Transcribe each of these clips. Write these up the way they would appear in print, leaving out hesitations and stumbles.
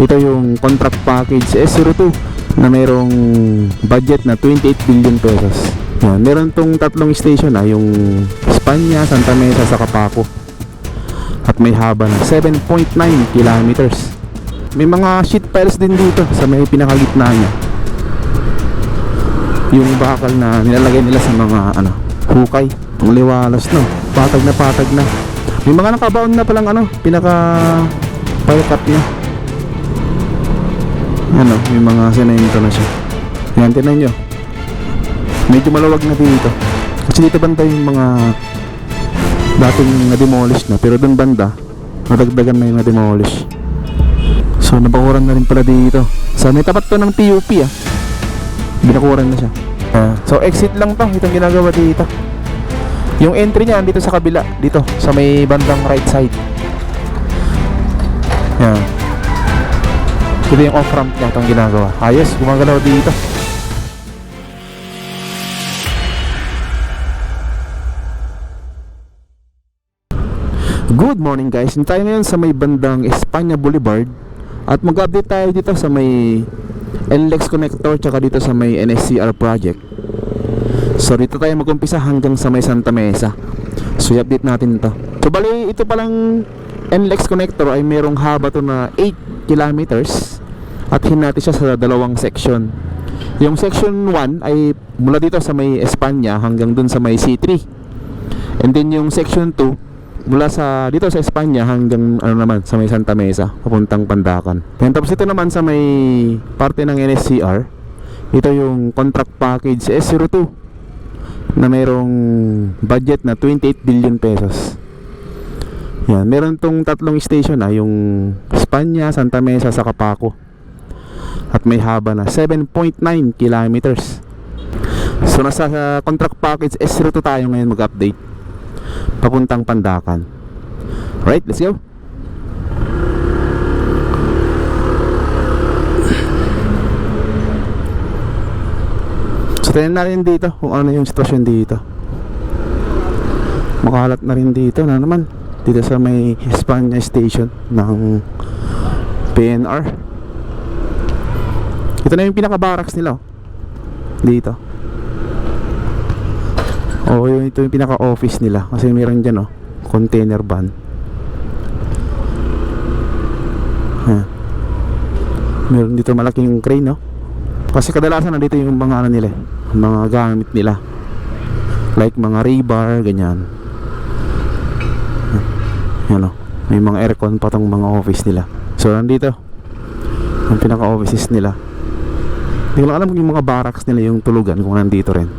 Ito yung contract package S02 na mayroong budget na 28 billion pesos. Yan, meron tong tatlong station yung Espanya, Santa Mesa sa Capaco. At may haba na 7.9 kilometers. May mga sheet piles din dito sa may pinakagitna niya. Yung bakal na nilalagay nila sa mga hukay. Ang liwalas no. Patag na. May mga nakabaon na palang pinaka pile cut niya. May mga semento na siya. Yan, tinan nyo. Medyo maluwag na dito. Kasi dito banda yung mga dating na-demolish na. Pero dun banda, nadagdagan na yung na-demolish. So, nabakuran na rin pala dito. So, may tapat to ng PUP binakuran na siya. So, exit lang to. Itong ginagawa dito. Yung entry niya dito sa kabila. Dito, sa may bandang right side. Yan. Ito yung off-ramp niya itong ginagawa. Ayos, gumagalaw dito. Good morning guys. Tayo ngayon sa may bandang Espanya Boulevard. At mag-update tayo dito sa may NLEX connector tsaka dito sa may NSCR project. So dito tayo mag-umpisa hanggang sa may Santa Mesa. So i-update natin to. So bali ito palang NLEX connector ay merong haba to na 8 kilometers. At hinati siya sa dalawang section. Yung section 1 ay mula dito sa may Espanya hanggang dun sa may C3. And then yung section 2 mula sa dito sa Espanya hanggang naman sa may Santa Mesa papuntang Pandacan. Then tapos ito naman sa may parte ng NSCR. Ito yung contract package S02 na mayroong budget na 28 billion pesos. Yan, meron tong tatlong station yung Espanya, Santa Mesa sa Capaco. At may haba na 7.9 kilometers. So nasa contract package S02 tayo ngayon mag-update papuntang Pandacan. Alright, let's go. So tingnan natin dito kung ano yung sitwasyon dito. Makalat na rin dito na naman. Dito sa may Espanya station ng PNR. Ito na yung pinaka-barracks nila dito. Ito yung pinaka-office nila. Kasi meron dyan container van. Meron dito malaking crane Kasi kadalasan nandito yung mga nila, mga gamit nila. Like mga rebar, ganyan. May mga aircon pa tong mga office nila. So nandito ang pinaka-offices nila. Hindi ko lang alam kung yung mga barracks nila yung tulugan kung nandito rin.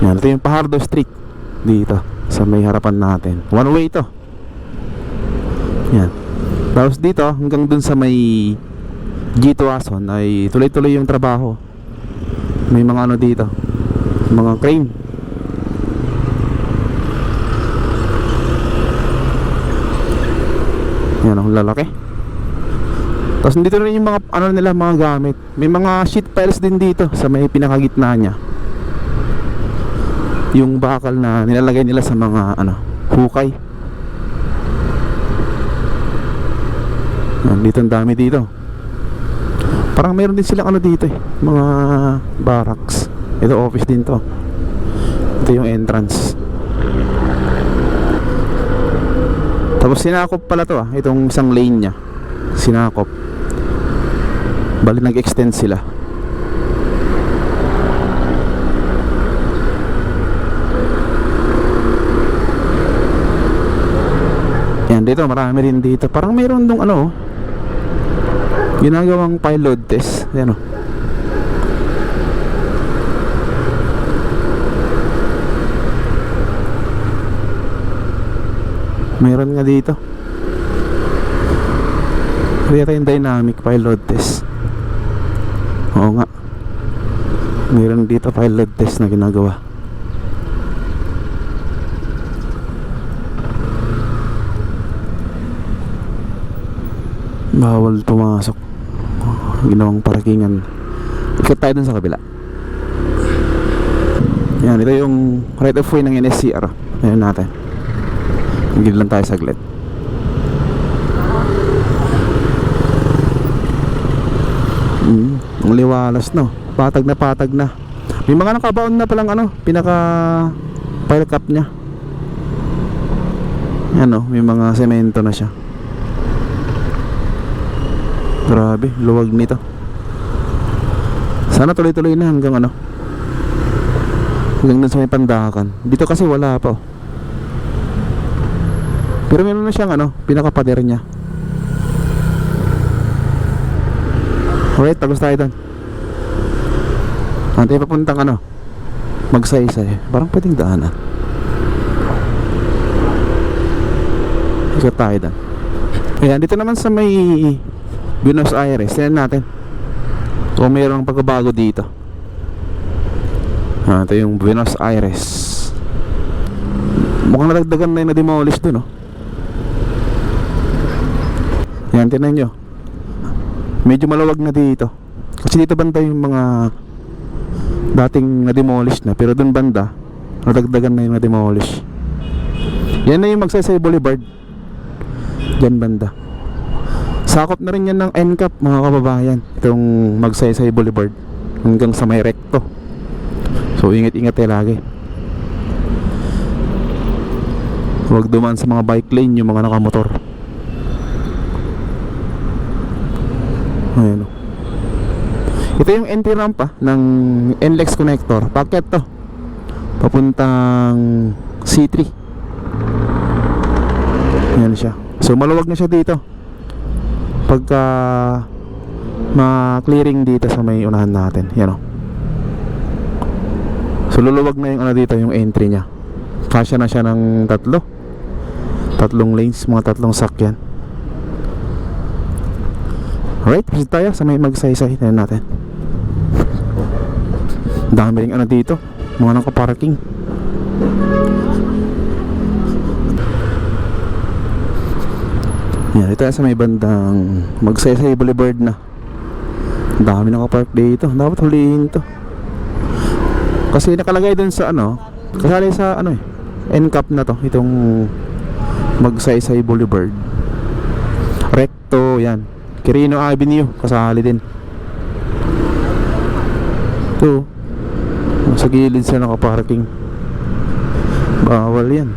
Yan, ito yung Pajardo Street dito sa may harapan natin. One way ito. Yan. Tapos dito hanggang dun sa may G2 Ason ay tuloy-tuloy yung trabaho. May mga dito, mga crane. Yan ang lalaki. Tapos dito rin yung mga nila, mga gamit. May mga sheet piles din dito sa may pinakagitna niya. Yung bakal na nilalagay nila sa mga hukay. Dito ang dami dito. Parang mayroon din silang dito mga barracks. Ito office din to. Ito yung entrance. Tapos sinakop pala to itong isang lane nya. Sinakop. Bali nag-extend sila. Yan dito marami rin dito. Parang mayroon dong ginagawang pilot test. Yan mayroon nga dito. Kaya yung dynamic pilot test. Oo nga. Mayroon dito pilot test na ginagawa. Bawal pumasok. Ginawang parkingan. Ikot tayo dun sa kabila. Yan, ito yung right of way ng NSCR. Ayan natin. Higil lang tayo saglit. Ang liwalas, no. Patag na patag na. May mga nakabaon na palang ano, pinaka pile cap nya. Ano, may mga semento na siya. Grabe, luwag nito. Sana tuloy-tuloy na hanggang ano, hanggang dun sa may Pandakan. Dito kasi wala pa, oh. Pero meron na siyang ano, pinaka-pader nya. Alright, tagos tayo doon. Tayo papuntang ano, Magsaysay. Parang pwedeng daanan. Ikot tayo doon. Ayan, dito naman sa may Buenos Aires. Tignan natin kung mayroong pagbabago dito. Ito yung Buenos Aires. Mukhang nadagdagan na yung na-demolish doon, oh. Ayan, tignan nyo. Medyo malawag na dito. Kasi dito banda yung mga dating na-demolish na. Pero dun banda, nadagdagan na yung na-demolish. Yan na yung Magsaysay Boulevard. Diyan banda. Sakop na rin yan ng NCAP, mga kababayan. Itong Magsaysay Boulevard hanggang sa may Recto. So ingat-ingat tayo lagi. Huwag dumaan sa mga bike lane yung mga nakamotor. Ayan, oh. Ito yung entry rampa ng NLEX connector. Packet to, papuntang C3. Ayan siya. So maluwag na siya dito pagka ma-clearing dito sa may unahan natin. Yan, oh. So luluwag na yung ano dito, yung entry nya. Kasya na siya ng tatlong lanes, mga tatlong sakyan. Alright, proceed tayo sa may Magsaysay. Tignan natin. Dami rin ano dito, mga nakaparking. Yan, ito sa may bandang Magsaysay Boulevard na. Dami nakapark dito. Dapat hulihin to. Kasi nakalagay dun sa ano, kasali sa ano NCAP na to, itong Magsaysay Boulevard. Recto, yan. Quirino Avenue, kasali din. Ito, sa gilid sila nakaparking. Bawal yan.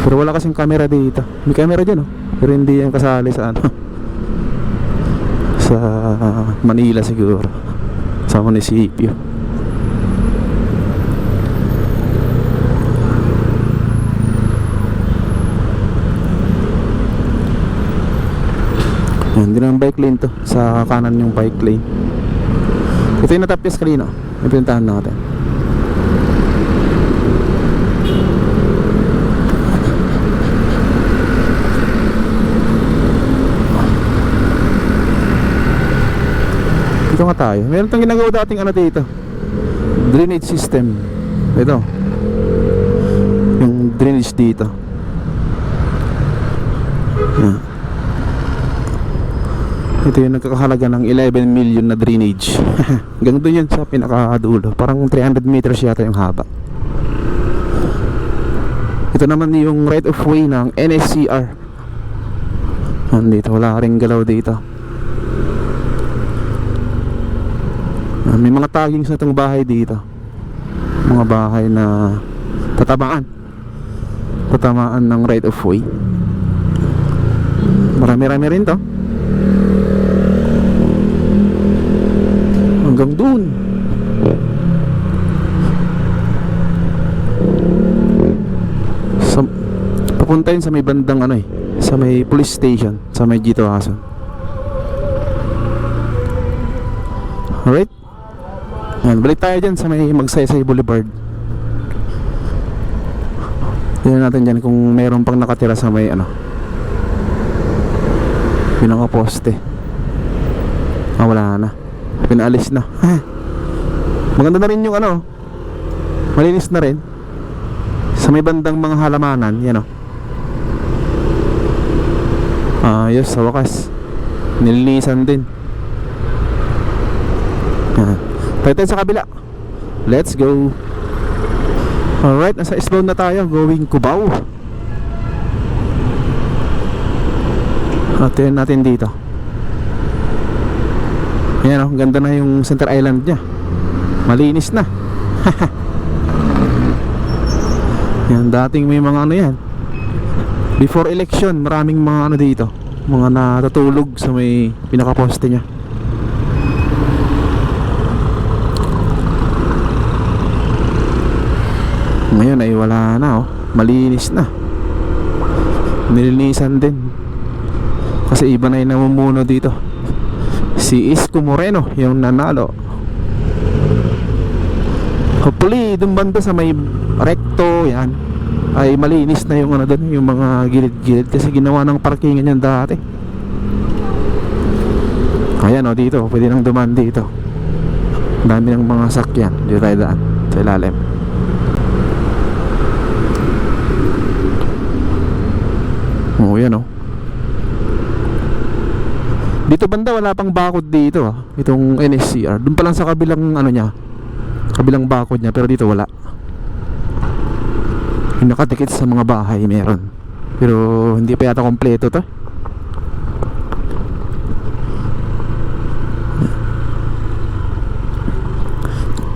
Pero wala kasing camera dito. May camera dyan, oh. Pero hindi yan kasali sa ano, sa Manila siguro, sa munisipyo. Hindi naman bike lane to. Sa kanan yung bike lane. Ito yung natapis kanina. Yung pinuntahan natin. Dito nga tayo. Meron itong ginagawa dating ano dito, drainage system. Ito, yung drainage dito. Yan. Ito yung nagkakahalaga ng 11 million na drainage. Hanggang doon yun sa pinakadulo. Parang 300 meters yata yung haba. Ito naman yung right of way ng NSCR. Nandito, wala ring galaw dito. May mga taggings na itong bahay dito. Mga bahay na tatamaan ng right of way. Marami-rami rin to. Hanggang dun. Papunta yun sa may bandang ano sa may police station, sa may Gito Ason. Alright. Yan, balik tayo dyan sa may Magsaysay Boulevard. Tignan natin dyan kung mayroon pang nakatira sa may ano, pinaka-poste. Wala na, pinaalis na. Maganda na rin yung ano, malinis na rin sa may bandang mga halamanan. Yan, ayos, sa wakas nilinisan din. Tayo sa kabila. Let's go. Alright, nasa eastbound na tayo, going Cubao. At yun natin dito. Ayan, oh, ganda na yung center island nya. Malinis na. Yan, dating may mga ano yan. Before election, maraming mga ano dito, mga natutulog sa may pinakaposte nya. Ngayon ay wala na, oh. Malinis na. Nilinisan din. Kasi iba na yung namumuno dito. Si Isko Moreno yung nanalo. Hopefully dun banda sa may recto yan ay malinis na yung ano dun, yung mga gilid-gilid, kasi ginawa ng parkingan yan dati. Ayan, oh, dito pwede nang dumaan dito. Dami ng mga sakyan. Dito tayo daan sa ilalim. Oh, yan, oh. Dito banda wala pang bakod dito, ah. Itong NSCR. Doon pa lang sa kabilang ano niya, kabilang bakod niya, pero dito wala. Yung nakadikit sa mga bahay meron, pero hindi pa yata kompleto to.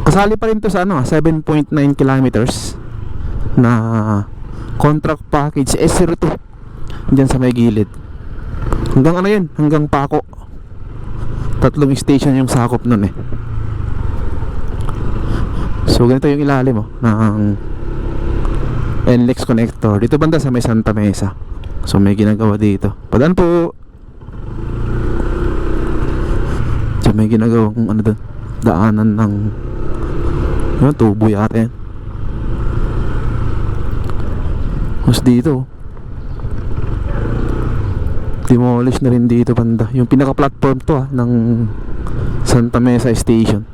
Kasali pa rin to sa ano, 7.9 kilometers na contract package S02 dyan sa may gilid. Hanggang ano yun, hanggang Paco. 3 station yung sakop nun eh. So ganito yung ilalim, oh, ng NLEX connector. Dito banda sa may Santa Mesa. So may ginagawa dito. Padaan po. So may ginagawang ano doon, daanan ng yun, tubo yata yan. Tapos dito demolish na rin dito banda. Yung pinaka platform to, ah, ng Santa Mesa Station.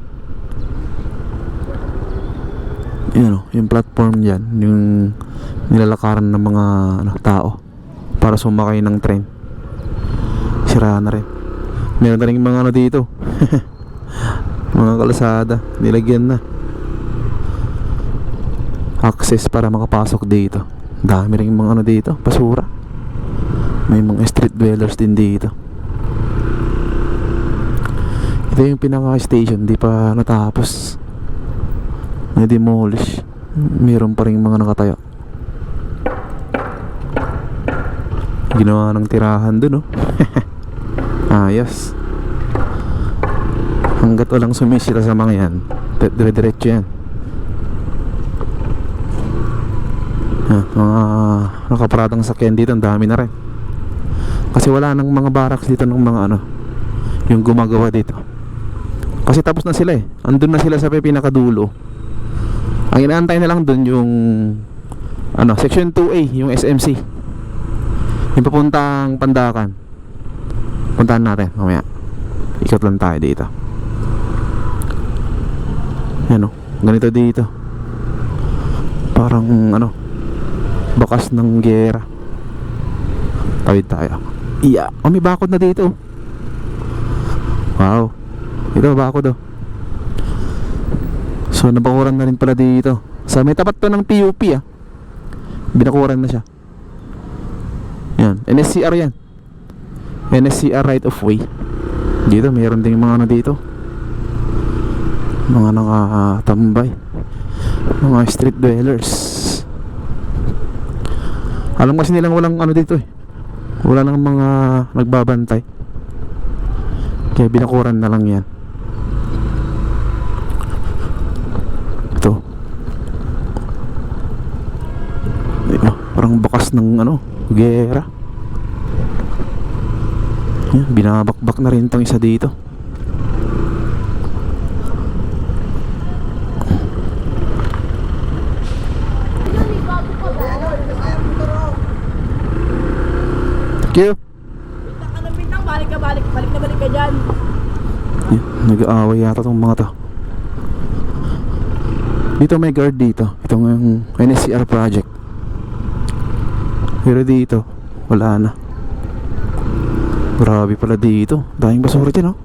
Yun, oh, yung platform dyan, yung nilalakaran ng mga ano, tao para sumakay ng train. Sira na rin. Meron na rin mga ano dito mga kalsada nilagyan na access para makapasok dito. Dami rin mga ano dito, basura. May mga street dwellers din dito. Ito yung pinaka station, di pa natapos, na-demolish. Meron pa rin mga nakatayo. Ginawa ng tirahan dun, oh. Ayos. Hanggat walang sumisira sa mga yan, dire-diretso yan. Mga nakaparadang sakyan dito, ang dami na rin. Kasi wala nang mga barracks dito ng mga ano, yung gumagawa dito. Kasi tapos na sila eh. Andun na sila sa pinakadulo. Ang inaantay na lang dun yung ano, section 2A, yung SMC. Yung papuntang Pandakan. Puntahan natin mamaya. Ikot lang tayo dito. Yan, oh, ganito dito. Parang ano, bakas ng gera. Tawid tayo. Iya, oh, may bakod na dito. Wow. Ito, bakod, oh. So nabakuran na rin pala dito. Sa may tapat to ng PUP, ah. Binakuran na siya. Yan, NSCR yan. NSCR right of way. Dito, mayroon ding mga ano dito, mga nakatambay, mga street dwellers. Alam kasi nilang walang ano dito eh, wala nang mga nagbabantay, kaya binakuran na lang yan. Ito, parang bakas ng ano, gera. Yan, binabakbak na rin tong isa dito. Thank you. Balik ka dyan. Nag-aaway yata tong mga to. Dito may guard dito. Itong NSCR project. Pero dito wala na. Grabe pala dito. Daming basura dyan, oh.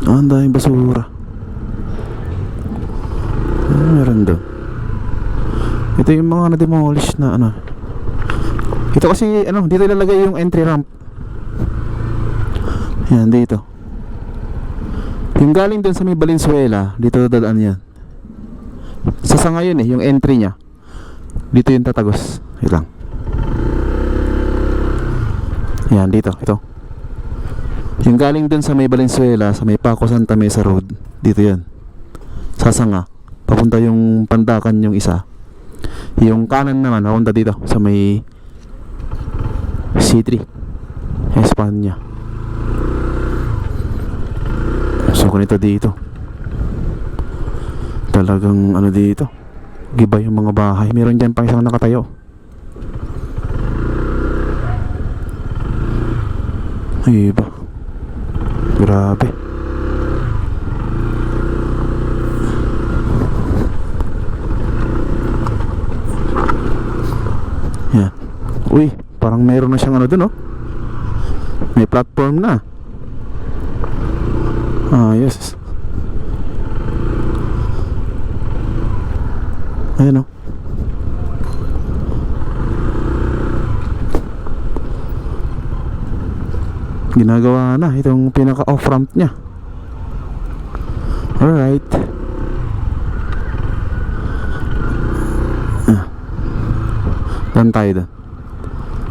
Ang daming basura. Meron doon. Ito yung mga na-demolish na ano. Ito kasi ano, dito ilalagay yung entry ramp. Yan, dito. Yung galing dun sa may Valenzuela, dito dadaan yan. Sa ngayon yung entry niya. Dito yung tatagos. Ito lang. Yan, dito, ito. Yung galing dun sa may Valenzuela, sa may Paco Santa Mesa Road, dito yan. Sasanga. Papunta yung Pandakan yung isa. Yung kanan naman, papunta dito sa may C3 Espanya. So ganito dito. Talagang ano dito, giba yung mga bahay. Meron dyan pang isang nakatayo. Iba. Grabe. Yan. Uy, parang meron na siyang ano dun, oh. May platform na. Yes. Ayan, oh. Ginagawa na itong pinaka off ramp niya. Alright. Dan tayo doon.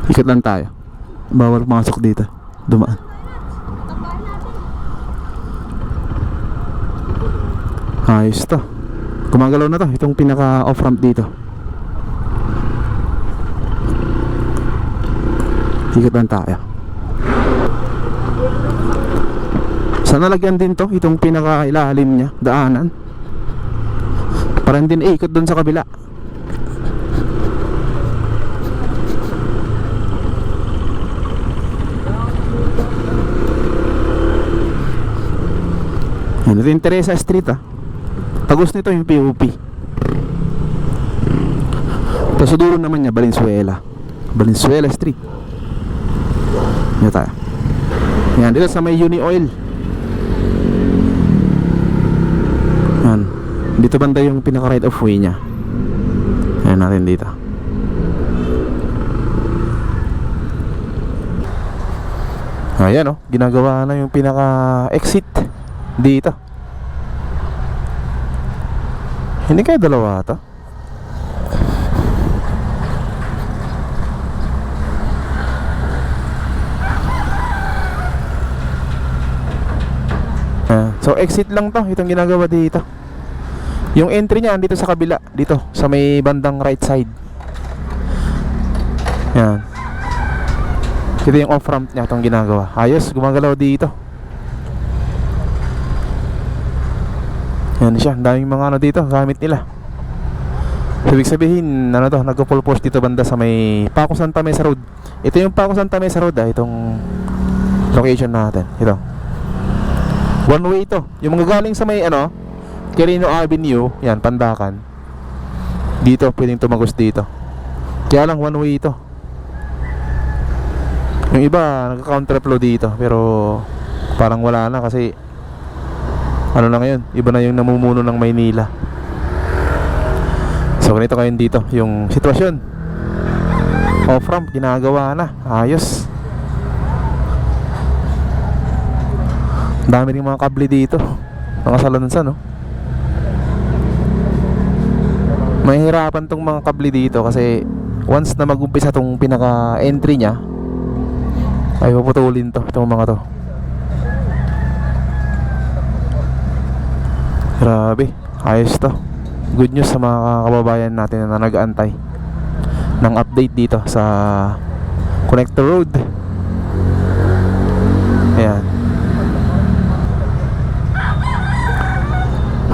Ikot lang tayo. Bawal masok dito. Dumaan. Ayos to. Gumagalaw na to. Itong pinaka off ramp dito. Ikot lang tayo. Sana lagyan din to, itong pinaka ilalim niya, daanan. Para hindi na ikot doon sa kabila. Yan, ito yung Teresa Street, ah. Tagos nito yung PUP. Tapos dulo naman niya, Valenzuela Street. Yan tayo. Yan, dito sa may Uni Oil. Yan. Dito banda yung pinaka right of way niya. Ayan natin dito. Ayan, oh, ginagawa na yung pinaka exit dito. Hindi kaya dalawa ito? So exit lang to, itong ginagawa dito. Yung entry niya dito sa kabila, dito sa may bandang right side. Yan. Ito yung off ramp niya, itong ginagawa. Ayos, gumagalaw dito. Yan siya, daming mga ano dito, gamit nila. So, ibig sabihin, ano to, nagpo-full force dito banda sa may Paco Santa Mesa Road. Ito yung Paco Santa Mesa Road, itong location natin. Ito. One way ito. Yung mga galing sa may ano, Quirino Avenue, yan, Pandakan. Dito, pwedeng tumagos dito. Kaya lang one way ito. Yung iba, nagka-counterflow dito. Pero, parang wala na kasi ano na ngayon, iba na yung namumuno ng Maynila. So, ganito ngayon dito, yung sitwasyon. Off-ramp, ginagawa na. Ayos. Dami rin mga kable dito. Mga salansan, no? Mahihirapan tong mga kable dito kasi once na mag-umpisa tong pinaka-entry niya, ay puputulin to, itong mga to. Grabe, ayos to. Good news sa mga kababayan natin na nag-aantay ng update dito sa Connector Road. Ayan.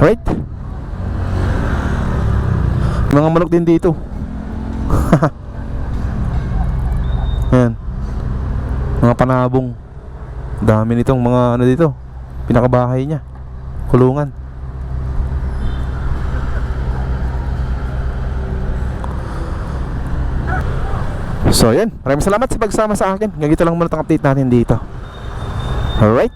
Right? Mga manok din dito. Ayan. Mga panabong. Dami nitong mga ano dito, pinakabahay niya, kulungan. So yan, maraming salamat sa pagsama sa akin. Ganito lang muna itong update natin dito. Alright.